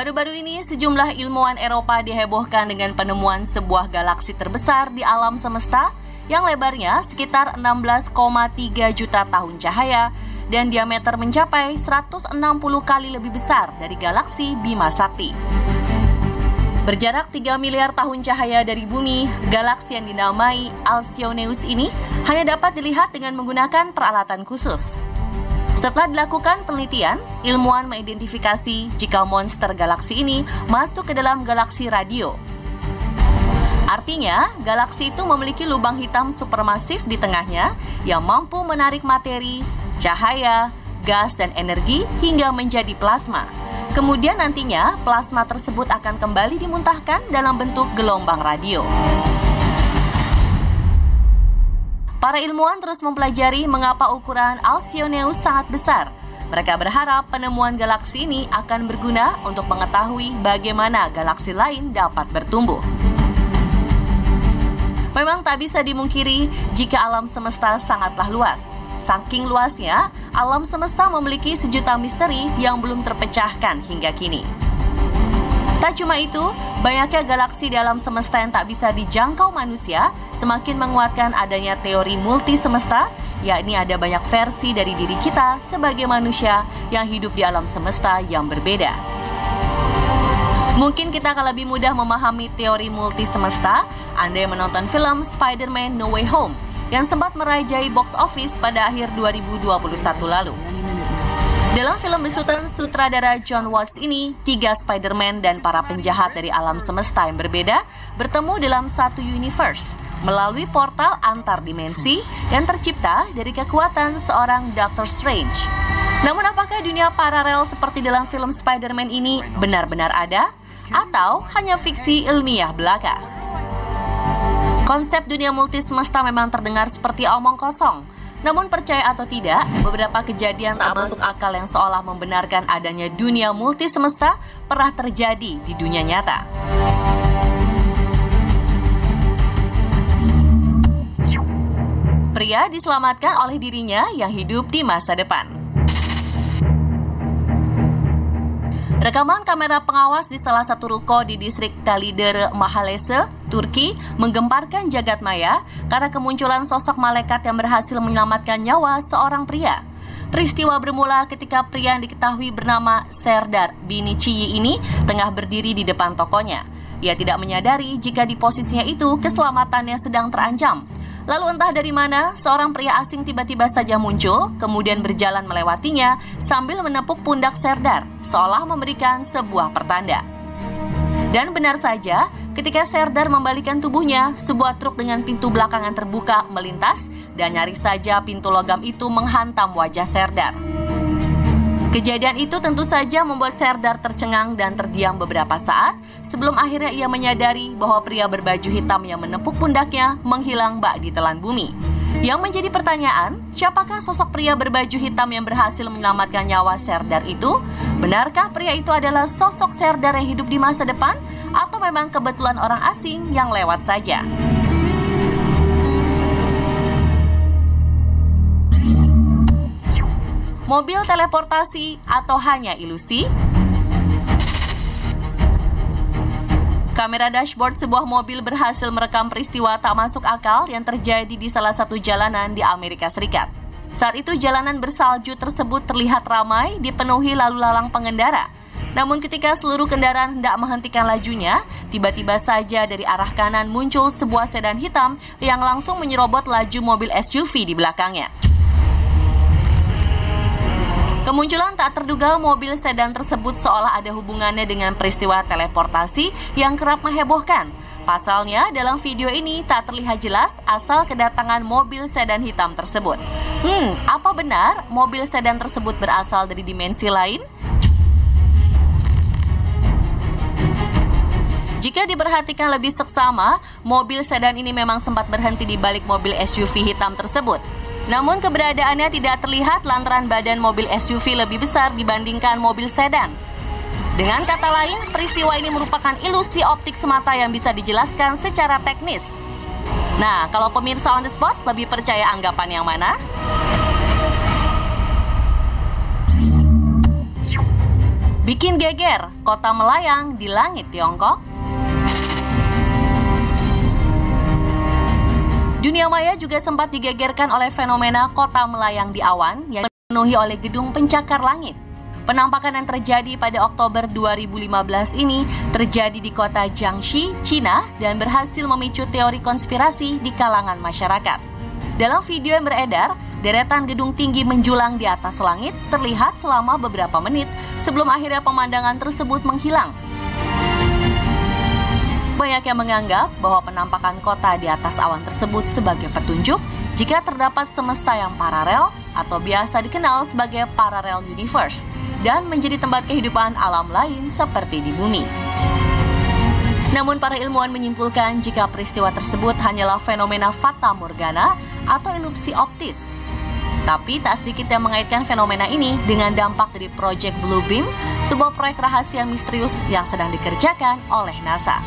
Baru-baru ini sejumlah ilmuwan Eropa dihebohkan dengan penemuan sebuah galaksi terbesar di alam semesta yang lebarnya sekitar 16,3 juta tahun cahaya dan diameter mencapai 160 kali lebih besar dari galaksi Bima Sakti. Berjarak 3 miliar tahun cahaya dari bumi, galaksi yang dinamai Alcyoneus ini hanya dapat dilihat dengan menggunakan peralatan khusus. Setelah dilakukan penelitian, ilmuwan mengidentifikasi jika monster galaksi ini masuk ke dalam galaksi radio. Artinya, galaksi itu memiliki lubang hitam supermasif di tengahnya yang mampu menarik materi, cahaya, gas, dan energi hingga menjadi plasma. Kemudian nantinya, plasma tersebut akan kembali dimuntahkan dalam bentuk gelombang radio. Para ilmuwan terus mempelajari mengapa ukuran Alcyoneus sangat besar. Mereka berharap penemuan galaksi ini akan berguna untuk mengetahui bagaimana galaksi lain dapat bertumbuh. Memang tak bisa dimungkiri jika alam semesta sangatlah luas. Saking luasnya, alam semesta memiliki sejuta misteri yang belum terpecahkan hingga kini. Tak cuma itu, banyaknya galaksi di alam semesta yang tak bisa dijangkau manusia semakin menguatkan adanya teori multi semesta, yakni ada banyak versi dari diri kita sebagai manusia yang hidup di alam semesta yang berbeda. Mungkin kita akan lebih mudah memahami teori multi semesta andai menonton film Spider-Man No Way Home yang sempat merajai box office pada akhir 2021 lalu. Dalam film besutan sutradara John Watts ini, 3 Spider-Man dan para penjahat dari alam semesta yang berbeda bertemu dalam satu universe melalui portal antar dimensi yang tercipta dari kekuatan seorang Doctor Strange. Namun apakah dunia paralel seperti dalam film Spider-Man ini benar-benar ada? Atau hanya fiksi ilmiah belaka? Konsep dunia multi semesta memang terdengar seperti omong kosong. Namun percaya atau tidak, beberapa kejadian tak masuk akal yang seolah membenarkan adanya dunia multi semesta pernah terjadi di dunia nyata. Pria diselamatkan oleh dirinya yang hidup di masa depan. Rekaman kamera pengawas di salah satu ruko di distrik Talidere Mahallese, Turki, menggemparkan jagat maya karena kemunculan sosok malaikat yang berhasil menyelamatkan nyawa seorang pria. Peristiwa bermula ketika pria yang diketahui bernama Serdar Biniciyi ini tengah berdiri di depan tokonya. Ia tidak menyadari jika di posisinya itu keselamatannya sedang terancam. Lalu entah dari mana, seorang pria asing tiba-tiba saja muncul, kemudian berjalan melewatinya sambil menepuk pundak Serdar, seolah memberikan sebuah pertanda. Dan benar saja, ketika Serdar membalikan tubuhnya, sebuah truk dengan pintu belakang yang terbuka melintas, dan nyaris saja pintu logam itu menghantam wajah Serdar. Kejadian itu tentu saja membuat Serdar tercengang dan terdiam beberapa saat sebelum akhirnya ia menyadari bahwa pria berbaju hitam yang menepuk pundaknya menghilang bak di telan bumi. Yang menjadi pertanyaan, siapakah sosok pria berbaju hitam yang berhasil menyelamatkan nyawa Serdar itu? Benarkah pria itu adalah sosok Serdar yang hidup di masa depan? Atau memang kebetulan orang asing yang lewat saja? Mobil teleportasi atau hanya ilusi? Kamera dashboard sebuah mobil berhasil merekam peristiwa tak masuk akal yang terjadi di salah satu jalanan di Amerika Serikat. Saat itu jalanan bersalju tersebut terlihat ramai dipenuhi lalu lalang pengendara. Namun ketika seluruh kendaraan hendak menghentikan lajunya, tiba-tiba saja dari arah kanan muncul sebuah sedan hitam yang langsung menyerobot laju mobil SUV di belakangnya. Kemunculan tak terduga mobil sedan tersebut seolah ada hubungannya dengan peristiwa teleportasi yang kerap menghebohkan. Pasalnya, dalam video ini tak terlihat jelas asal kedatangan mobil sedan hitam tersebut. Apa benar mobil sedan tersebut berasal dari dimensi lain? Jika diperhatikan lebih seksama, mobil sedan ini memang sempat berhenti di balik mobil SUV hitam tersebut. Namun keberadaannya tidak terlihat lantaran badan mobil SUV lebih besar dibandingkan mobil sedan. Dengan kata lain, peristiwa ini merupakan ilusi optik semata yang bisa dijelaskan secara teknis. Nah, kalau pemirsa on the spot lebih percaya anggapan yang mana? Bikin geger, kota melayang di langit Tiongkok. Dunia maya juga sempat digegerkan oleh fenomena kota melayang di awan yang dipenuhi oleh gedung pencakar langit. Penampakan yang terjadi pada Oktober 2015 ini terjadi di kota Jiangxi, Cina, dan berhasil memicu teori konspirasi di kalangan masyarakat. Dalam video yang beredar, deretan gedung tinggi menjulang di atas langit terlihat selama beberapa menit sebelum akhirnya pemandangan tersebut menghilang. Banyak yang menganggap bahwa penampakan kota di atas awan tersebut sebagai petunjuk jika terdapat semesta yang paralel atau biasa dikenal sebagai parallel universe dan menjadi tempat kehidupan alam lain seperti di bumi. Namun para ilmuwan menyimpulkan jika peristiwa tersebut hanyalah fenomena fata morgana atau ilusi optis. Tapi tak sedikit yang mengaitkan fenomena ini dengan dampak dari Project Bluebeam, sebuah proyek rahasia misterius yang sedang dikerjakan oleh NASA.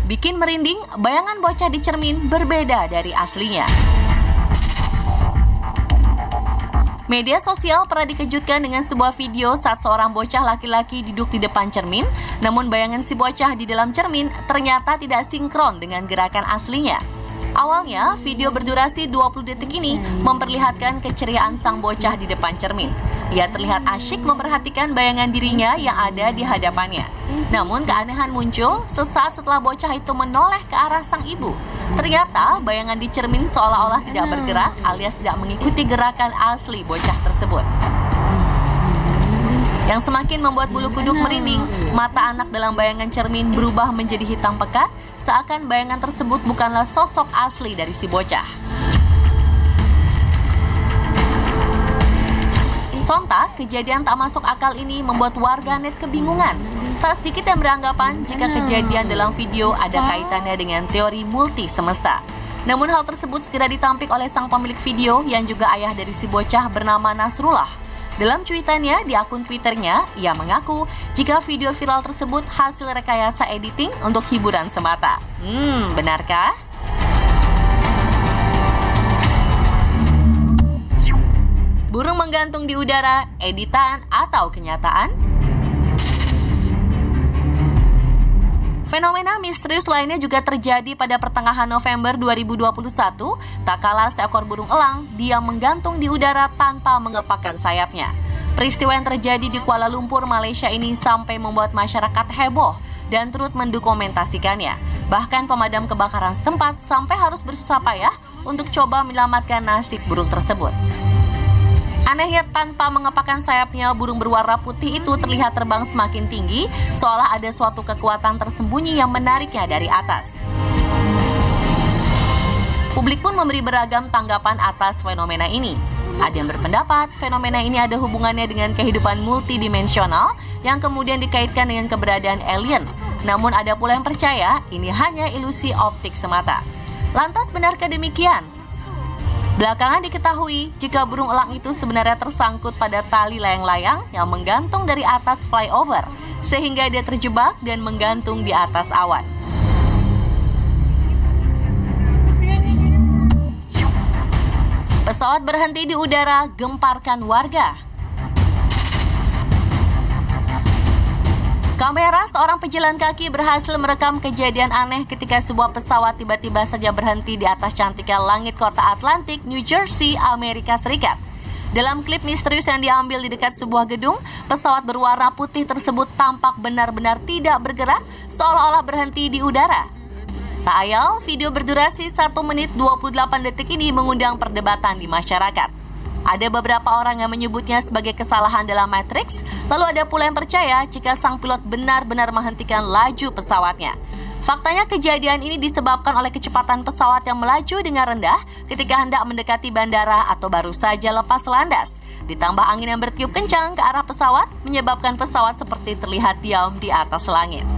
Bikin merinding, bayangan bocah di cermin berbeda dari aslinya. Media sosial pernah dikejutkan dengan sebuah video saat seorang bocah laki-laki duduk di depan cermin, namun bayangan si bocah di dalam cermin ternyata tidak sinkron dengan gerakan aslinya. Awalnya, video berdurasi 20 detik ini memperlihatkan keceriaan sang bocah di depan cermin. Ia terlihat asyik memperhatikan bayangan dirinya yang ada di hadapannya. Namun keanehan muncul sesaat setelah bocah itu menoleh ke arah sang ibu. Ternyata bayangan di cermin seolah-olah tidak bergerak alias tidak mengikuti gerakan asli bocah tersebut. Yang semakin membuat bulu kuduk merinding, mata anak dalam bayangan cermin berubah menjadi hitam pekat, seakan bayangan tersebut bukanlah sosok asli dari si bocah. Sontak, kejadian tak masuk akal ini membuat warganet kebingungan. Tak sedikit yang beranggapan jika kejadian dalam video ada kaitannya dengan teori multi semesta. Namun hal tersebut segera ditampik oleh sang pemilik video yang juga ayah dari si bocah bernama Nasrullah. Dalam cuitannya di akun Twitternya, ia mengaku jika video viral tersebut hasil rekayasa editing untuk hiburan semata. Benarkah? Burung menggantung di udara, editan atau kenyataan? Fenomena misterius lainnya juga terjadi pada pertengahan November 2021, tak kalah seekor burung elang diam menggantung di udara tanpa mengepakkan sayapnya. Peristiwa yang terjadi di Kuala Lumpur, Malaysia ini sampai membuat masyarakat heboh dan turut mendokumentasikannya. Bahkan pemadam kebakaran setempat sampai harus bersusah payah untuk coba menyelamatkan nasib burung tersebut. Anehnya, tanpa mengepakkan sayapnya, burung berwarna putih itu terlihat terbang semakin tinggi, seolah ada suatu kekuatan tersembunyi yang menariknya dari atas. Publik pun memberi beragam tanggapan atas fenomena ini. Ada yang berpendapat fenomena ini ada hubungannya dengan kehidupan multidimensional yang kemudian dikaitkan dengan keberadaan alien. Namun ada pula yang percaya ini hanya ilusi optik semata. Lantas benarkah demikian? Belakangan diketahui jika burung elang itu sebenarnya tersangkut pada tali layang-layang yang menggantung dari atas flyover, sehingga dia terjebak dan menggantung di atas awan. Pesawat berhenti di udara, gemparkan warga. Kamera seorang pejalan kaki berhasil merekam kejadian aneh ketika sebuah pesawat tiba-tiba saja berhenti di atas cantiknya langit kota Atlantic, New Jersey, Amerika Serikat. Dalam klip misterius yang diambil di dekat sebuah gedung, pesawat berwarna putih tersebut tampak benar-benar tidak bergerak, seolah-olah berhenti di udara. Tak ayal, video berdurasi 1 menit 28 detik ini mengundang perdebatan di masyarakat. Ada beberapa orang yang menyebutnya sebagai kesalahan dalam Matrix, lalu ada pula yang percaya jika sang pilot benar-benar menghentikan laju pesawatnya. Faktanya kejadian ini disebabkan oleh kecepatan pesawat yang melaju dengan rendah ketika hendak mendekati bandara atau baru saja lepas landas. Ditambah angin yang bertiup kencang ke arah pesawat, menyebabkan pesawat seperti terlihat diam di atas langit.